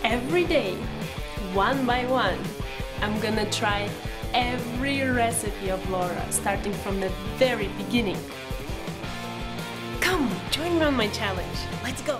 every day, one by one, I'm gonna try every recipe of Laura, starting from the very beginning. Come, join me on my challenge. Let's go!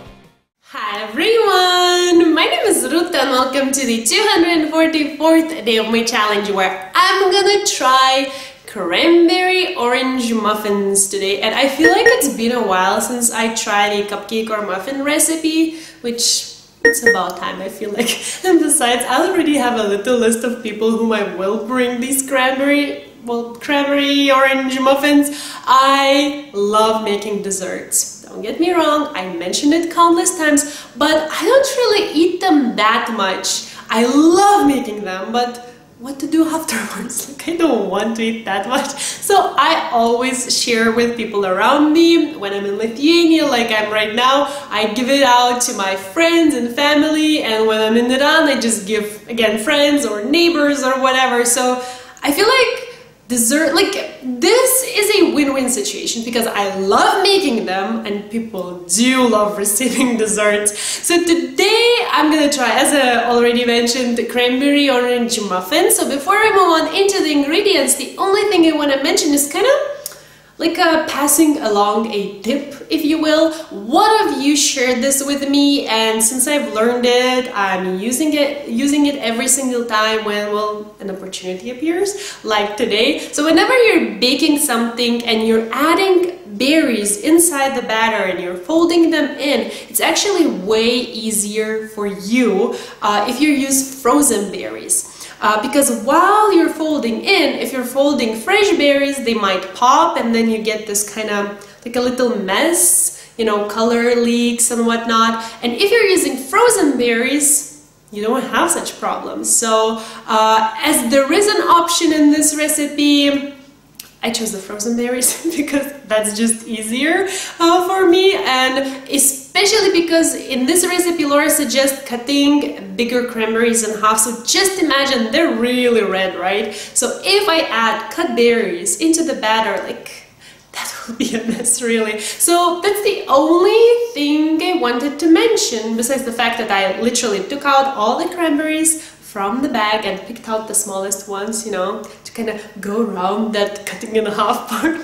Hi everyone! My name is Ruta and welcome to the 244th day of my challenge where I'm gonna try cranberry orange muffins today. And I feel like it's been a while since I tried a cupcake or muffin recipe, which it's about time, I feel like. And besides, I already have a little list of people whom I will bring these cranberry orange muffins. I love making desserts. Don't get me wrong, I mentioned it countless times, but I don't really eat them that much. I love making them, but what to do afterwards? Like, I don't want to eat that much. So I always share with people around me. When I'm in Lithuania, like I'm right now, I give it out to my friends and family, and when I'm in Iran, I just give, again, friends or neighbors or whatever. So I feel like dessert, like this is a win-win situation because I love making them and people do love receiving desserts. So today I'm gonna try, as I already mentioned, the cranberry orange muffin. So before I move on into the ingredients, the only thing I want to mention is kind of like passing along a tip, if you will. One of you shared this with me, and since I've learned it, I'm using it every single time when, well, an opportunity appears, like today. So whenever you're baking something and you're adding berries inside the batter and you're folding them in, it's actually way easier for you if you use frozen berries. Because while you're folding in, if you're folding fresh berries, they might pop and then you get this kind of like a little mess, you know, color leaks and whatnot. And if you're using frozen berries, you don't have such problems. So as there is an option in this recipe, I chose the frozen berries because that's just easier for me, and especially because in this recipe Laura suggests cutting bigger cranberries in half. So just imagine they're really red, right? So if I add cut berries into the batter, like, that will be a mess, really. So that's the only thing I wanted to mention, besides the fact that I literally took out all the cranberries from the bag and picked out the smallest ones, you know, to kind of go around that cutting in half part.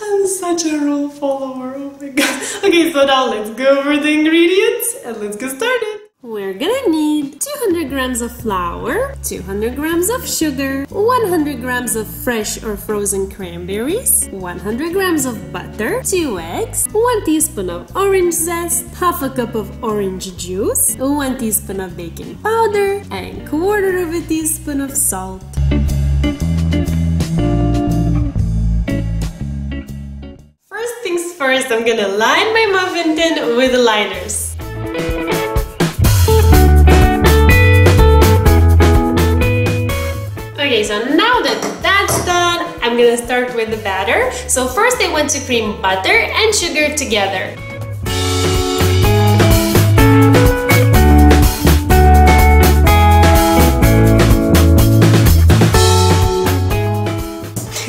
I'm such a rule follower, oh my god. Okay, so now let's go over the ingredients and let's get started. We're gonna need 200 grams of flour, 200 grams of sugar, 100 grams of fresh or frozen cranberries, 100 grams of butter, 2 eggs, 1 teaspoon of orange zest, half a cup of orange juice, 1 teaspoon of baking powder, and 1/4 of a teaspoon of salt. First things first, I'm gonna line my muffin tin with liners. Okay, so now that that's done, I'm gonna start with the batter. So first I want to cream butter and sugar together.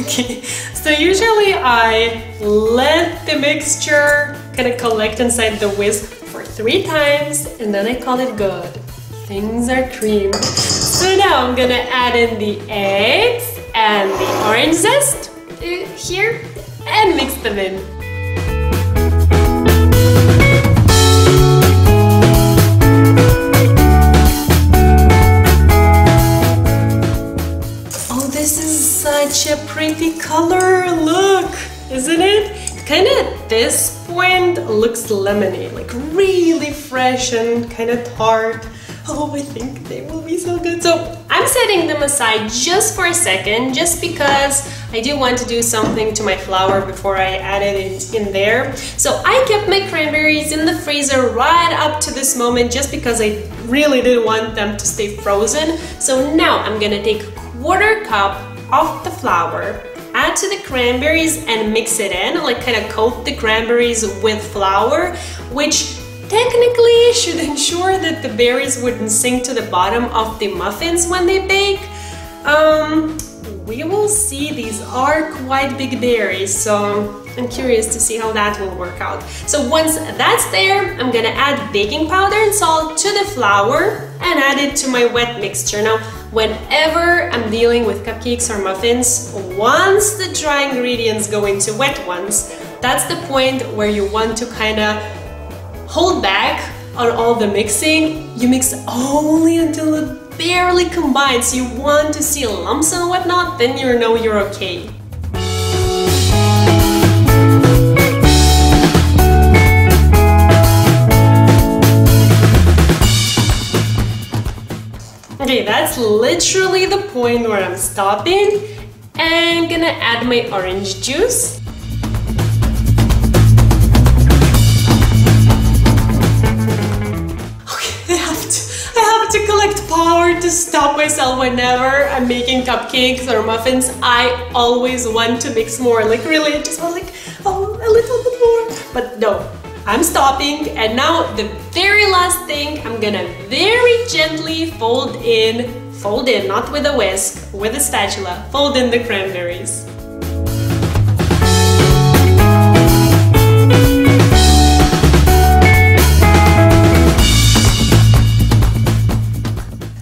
Okay, so usually I let the mixture kind of collect inside the whisk for 3 times and then I call it good. Things are creamed. So now I'm gonna add in the eggs and the orange zest here and mix them in. Oh, this is such a pretty color, look, isn't it? Kind of at this point looks lemony, like really fresh and kind of tart. Oh, I think they will be so good. So I'm setting them aside just for a second, just because I do want to do something to my flour before I add it in there. So I kept my cranberries in the freezer right up to this moment just because I really did want them to stay frozen. So now I'm gonna take 1/4 cup of the flour, add to the cranberries and mix it in, like kind of coat the cranberries with flour, which technically should ensure that the berries wouldn't sink to the bottom of the muffins when they bake. we will see. These are quite big berries, so I'm curious to see how that will work out. So once that's there, I'm gonna add baking powder and salt to the flour and add it to my wet mixture. Now, whenever I'm dealing with cupcakes or muffins, once the dry ingredients go into wet ones, that's the point where you want to kind of hold back on all the mixing. You mix only until it barely combines. You want to see lumps and whatnot, then you know you're okay. Okay, that's literally the point where I'm stopping and gonna add my orange juice. Okay, I have to collect power to stop myself whenever I'm making cupcakes or muffins. I always want to mix more, like really, I just want like, oh, a little bit more, but no. I'm stopping, and now the very last thing, I'm gonna very gently fold in, not with a whisk, with a spatula, fold in the cranberries.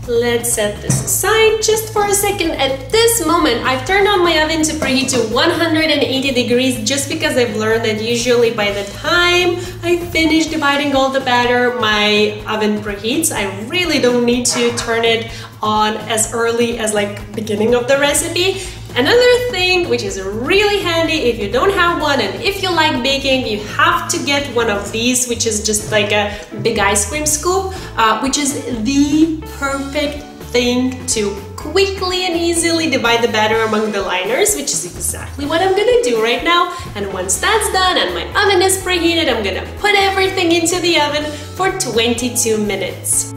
Let's set this aside just for a second. At this moment, I've turned on my oven to preheat to 180 degrees just because I've learned that usually by the time I finish dividing all the batter, my oven preheats. I really don't need to turn it on as early as like beginning of the recipe. Another thing which is really handy if you don't have one and if you like baking, you have to get one of these, which is just like a big ice cream scoop, which is the perfect thing to quickly and easily divide the batter among the liners, which is exactly what I'm gonna do right now. And once that's done and my oven is preheated, I'm gonna put everything into the oven for 22 minutes.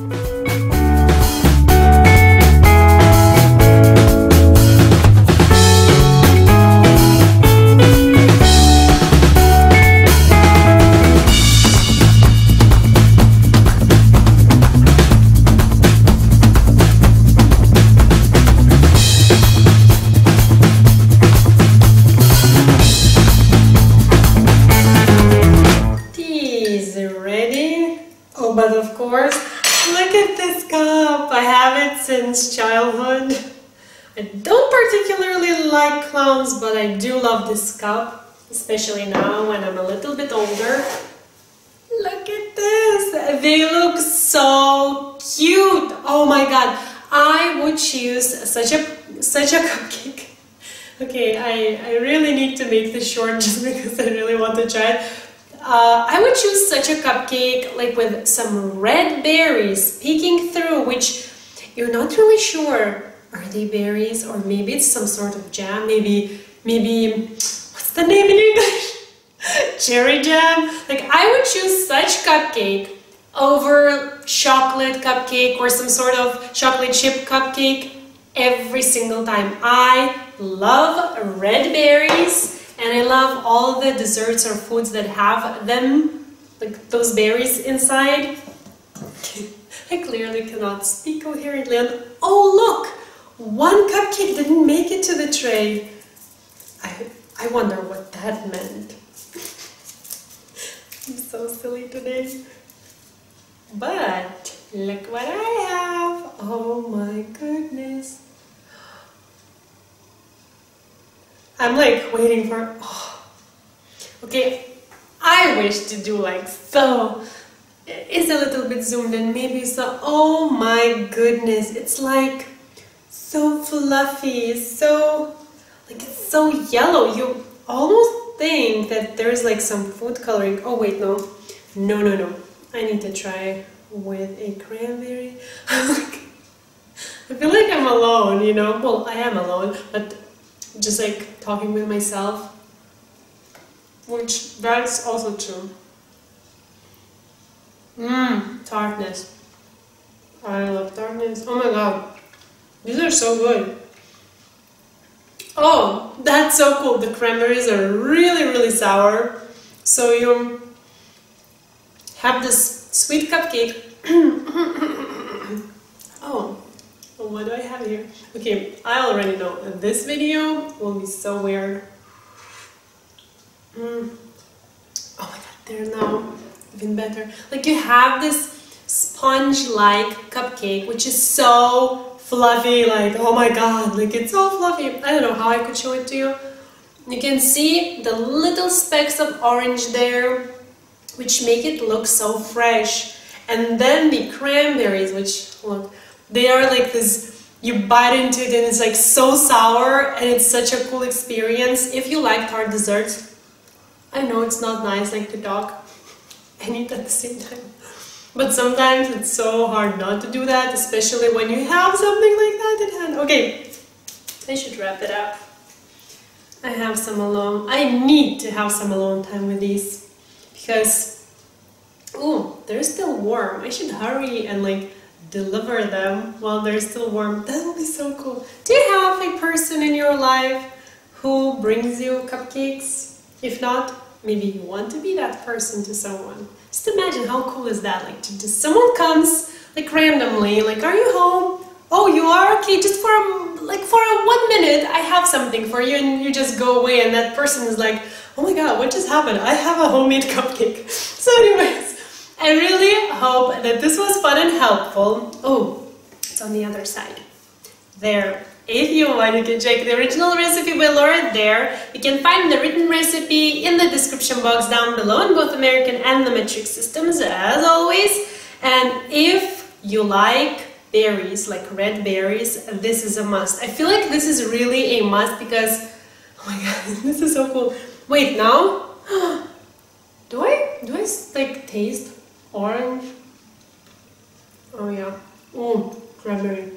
But of course, look at this cup. I have it since childhood. I don't particularly like clowns, but I do love this cup, especially now when I'm a little bit older. Look at this. They look so cute. Oh my god. I would choose such a cupcake. Okay, I really need to make this short just because I really want to try it. I would choose such a cupcake like with some red berries peeking through, which you're not really sure, are they berries or maybe it's some sort of jam, maybe what's the name in English? Cherry jam. Like I would choose such cupcake over chocolate cupcake or some sort of chocolate chip cupcake every single time. I love red berries. And I love all the desserts or foods that have them, like those berries inside. I clearly cannot speak coherently. And oh look! One cupcake didn't make it to the tray. I wonder what that meant. I'm so silly today. But look what I have! Oh my goodness. I'm like waiting for, oh. Okay, I wish to do like so. It's a little bit zoomed in, maybe so. Oh my goodness, it's like so fluffy, so, like it's so yellow. You almost think that there's like some food coloring. Oh wait, no. I need to try with a cranberry. I feel like I'm alone, you know? Well, I am alone, but just like talking with myself, which that's also true. Tartness. I love tartness. Oh my god, these are so good. Oh, that's so cool. The cranberries are really sour. So you have this sweet cupcake. Oh, what do I have here? Okay, I already know this video will be so weird. Oh my god, they're now even better. Like you have this sponge-like cupcake, which is so fluffy, like oh my god, like it's so fluffy. I don't know how I could show it to you. You can see the little specks of orange there, which make it look so fresh. And then the cranberries, which look, they are like this, you bite into it and it's like so sour, and it's such a cool experience. If you like tart desserts, I know it's not nice like to talk and eat at the same time, but sometimes it's so hard not to do that, especially when you have something like that at hand. Okay, I should wrap it up. I need to have some alone time with these, because, oh, they're still warm. I should hurry and like deliver them while they're still warm. That will be so cool. Do you have a person in your life who brings you cupcakes? If not, maybe you want to be that person to someone. Just imagine how cool is that, like to just someone comes like randomly, like, are you home? Oh, you are? Okay, just for a 1 minute I have something for you, and you just go away and that person is like, oh my god, what just happened? I have a homemade cupcake. So anyways, I really hope that this was fun and helpful. Oh, it's on the other side. There. If you want, you can check the original recipe by Laura there. You can find the written recipe in the description box down below in both American and the metric systems, as always. And if you like berries, like red berries, this is a must. I feel like this is really a must because, oh my god, this is so cool. Wait, now, do I like taste orange? Oh yeah. Oh, cranberry.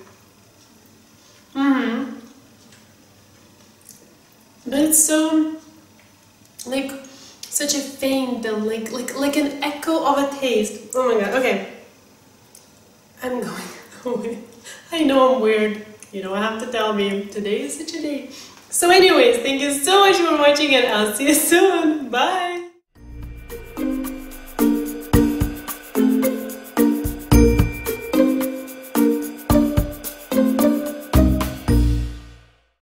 But it's so like such a faint and like an echo of a taste. Oh my god. Okay, I'm going away. I know I'm weird. You don't have to tell me. Today is such a day. So anyways, thank you so much for watching, and I'll see you soon. Bye.